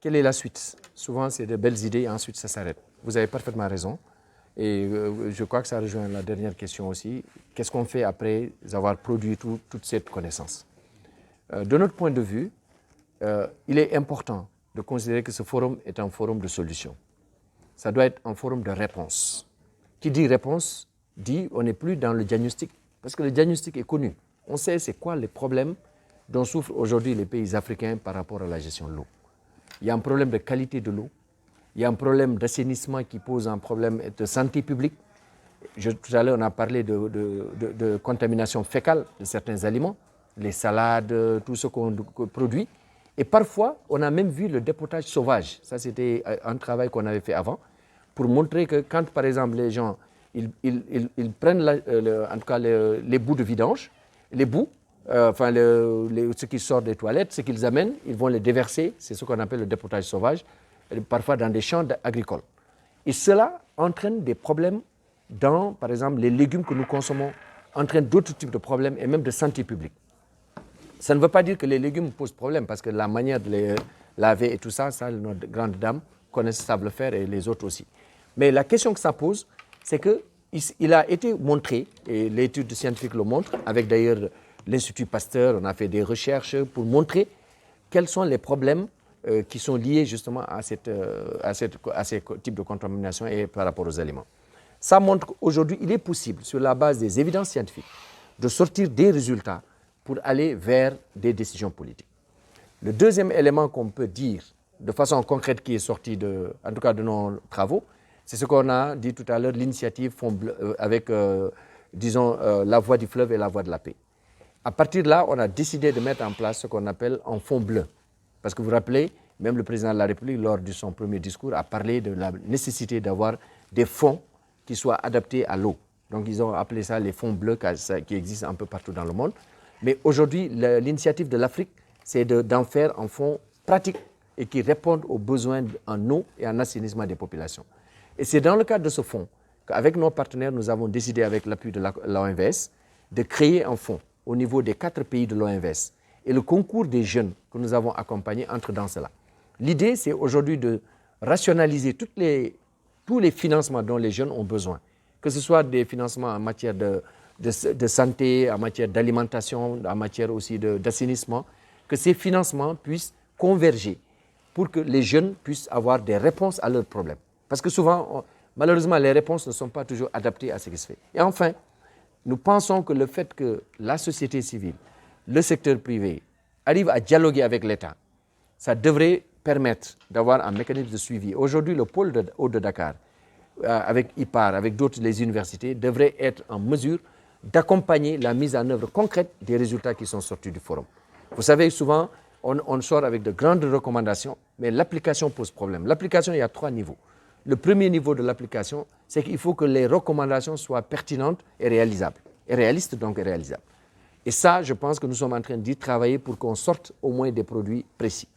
quelle est la suite? Souvent, c'est de belles idées et ensuite ça s'arrête. Vous avez parfaitement raison. Et je crois que ça rejoint la dernière question aussi. Qu'est-ce qu'on fait après avoir produit toute cette connaissance? De notre point de vue, il est important de considérer que ce forum est un forum de solution. Ça doit être un forum de réponse. Qui dit réponse dit on n'est plus dans le diagnostic, parce que le diagnostic est connu. On sait c'est quoi les problèmes dont souffrent aujourd'hui les pays africains par rapport à la gestion de l'eau. Il y a un problème de qualité de l'eau, il y a un problème d'assainissement qui pose un problème de santé publique. Tout à l'heure, on a parlé de contamination fécale de certains aliments, les salades, tout ce qu'on produit. Et parfois, on a même vu le dépotage sauvage. Ça, c'était un travail qu'on avait fait avant, pour montrer que quand, par exemple, les gens ils prennent en tout cas les bouts de vidange, les bouts, ce qui sort des toilettes, ce qu'ils amènent, ils vont les déverser, c'est ce qu'on appelle le dépotage sauvage, parfois dans des champs agricoles. Et cela entraîne des problèmes dans, par exemple, les légumes que nous consommons, entraîne d'autres types de problèmes et même de santé publique. Ça ne veut pas dire que les légumes posent problème, parce que la manière de les laver et tout ça, nos grandes dames connaissent, savent le faire et les autres aussi. Mais la question que ça pose, c'est qu'il a été montré, et l'étude scientifique le montre, avec d'ailleurs l'Institut Pasteur, on a fait des recherches pour montrer quels sont les problèmes qui sont liés justement à ces types de contamination et par rapport aux aliments. Ça montre qu'aujourd'hui, il est possible, sur la base des évidences scientifiques, de sortir des résultats pour aller vers des décisions politiques. Le deuxième élément qu'on peut dire de façon concrète qui est sorti en tout cas de nos travaux, c'est ce qu'on a dit tout à l'heure, l'initiative Fonds Bleu, avec, la voie du fleuve et la voie de la paix. À partir de là, on a décidé de mettre en place ce qu'on appelle un fonds bleu. Parce que vous vous rappelez, même le président de la République, lors de son premier discours, a parlé de la nécessité d'avoir des fonds qui soient adaptés à l'eau. Donc ils ont appelé ça les fonds bleus qui existent un peu partout dans le monde. Mais aujourd'hui, l'initiative de l'Afrique, c'est d'en faire un fonds pratique et qui répondent aux besoins en eau et en assainissement des populations. Et c'est dans le cadre de ce fonds qu'avec nos partenaires, nous avons décidé, avec l'appui de l'OMVS, de créer un fonds au niveau des 4 pays de l'OMVS. Et le concours des jeunes que nous avons accompagnés entre dans cela. L'idée, c'est aujourd'hui de rationaliser tous les financements dont les jeunes ont besoin, que ce soit des financements en matière de santé, en matière d'alimentation, en matière aussi d'assainissement, que ces financements puissent converger pour que les jeunes puissent avoir des réponses à leurs problèmes. Parce que souvent, malheureusement, les réponses ne sont pas toujours adaptées à ce qui se fait. Et enfin, nous pensons que le fait que la société civile, le secteur privé, arrive à dialoguer avec l'État, ça devrait permettre d'avoir un mécanisme de suivi. Aujourd'hui, le pôle de Haut de Dakar, avec IPAR, avec d'autres les universités, devrait être en mesure d'accompagner la mise en œuvre concrète des résultats qui sont sortis du forum. Vous savez, souvent, on sort avec de grandes recommandations, mais l'application pose problème. L'application, il y a 3 niveaux. Le premier niveau de l'application, c'est qu'il faut que les recommandations soient pertinentes et réalisables. Et réalistes, donc et réalisables. Et ça, je pense que nous sommes en train d'y travailler pour qu'on sorte au moins des produits précis.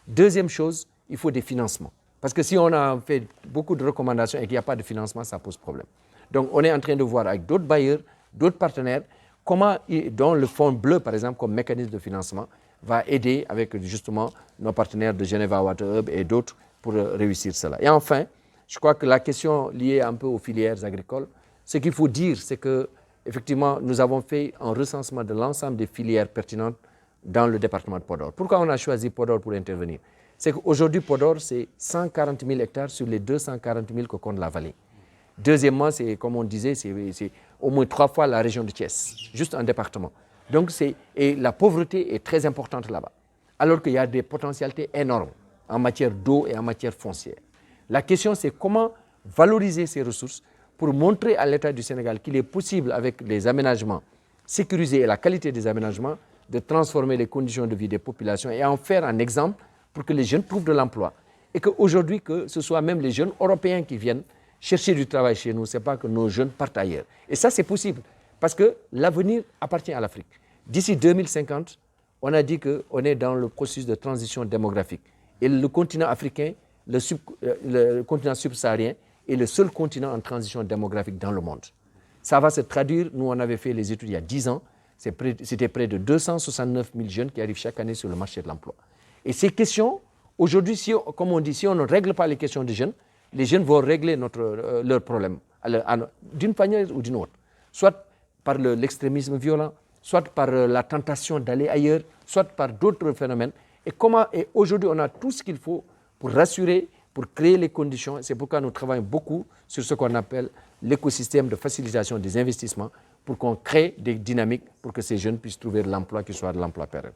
Deuxième chose, il faut des financements. Parce que si on a fait beaucoup de recommandations et qu'il n'y a pas de financement, ça pose problème. Donc, on est en train de voir avec d'autres bailleurs, d'autres partenaires, dont le fonds bleu, par exemple, comme mécanisme de financement, va aider avec justement nos partenaires de Geneva Water Hub et d'autres pour réussir cela. Et enfin, je crois que la question liée un peu aux filières agricoles, ce qu'il faut dire, c'est que effectivement, nous avons fait un recensement de l'ensemble des filières pertinentes dans le département de Podor. Pourquoi on a choisi Podor pour intervenir? C'est qu'aujourd'hui, Podor, c'est 140 000 hectares sur les 240 000 que compte la vallée. Deuxièmement, c'est, comme on disait, c'est au moins 3 fois la région de Thiès, juste un département. Donc, et la pauvreté est très importante là-bas, alors qu'il y a des potentialités énormes en matière d'eau et en matière foncière. La question, c'est comment valoriser ces ressources pour montrer à l'État du Sénégal qu'il est possible, avec les aménagements sécurisés et la qualité des aménagements, de transformer les conditions de vie des populations et en faire un exemple pour que les jeunes trouvent de l'emploi. Et qu'aujourd'hui, que ce soit même les jeunes européens qui viennent chercher du travail chez nous, ce n'est pas que nos jeunes partent ailleurs. Et ça, c'est possible, parce que l'avenir appartient à l'Afrique. D'ici 2050, on a dit qu'on est dans le processus de transition démographique. Et le continent africain, le continent subsaharien, est le seul continent en transition démographique dans le monde. Ça va se traduire, nous on avait fait les études il y a 10 ans, c'était près de 269 000 jeunes qui arrivent chaque année sur le marché de l'emploi. Et ces questions, Aujourd'hui, comme on dit, si on ne règle pas les questions des jeunes, les jeunes vont régler leurs problèmes d'une manière ou d'une autre. Soit par l'extrémisme violent, soit par la tentation d'aller ailleurs, soit par d'autres phénomènes. Et aujourd'hui, on a tout ce qu'il faut pour rassurer, pour créer les conditions. C'est pourquoi nous travaillons beaucoup sur ce qu'on appelle l'écosystème de facilitation des investissements pour qu'on crée des dynamiques pour que ces jeunes puissent trouver de l'emploi qui soit de l'emploi pérenne.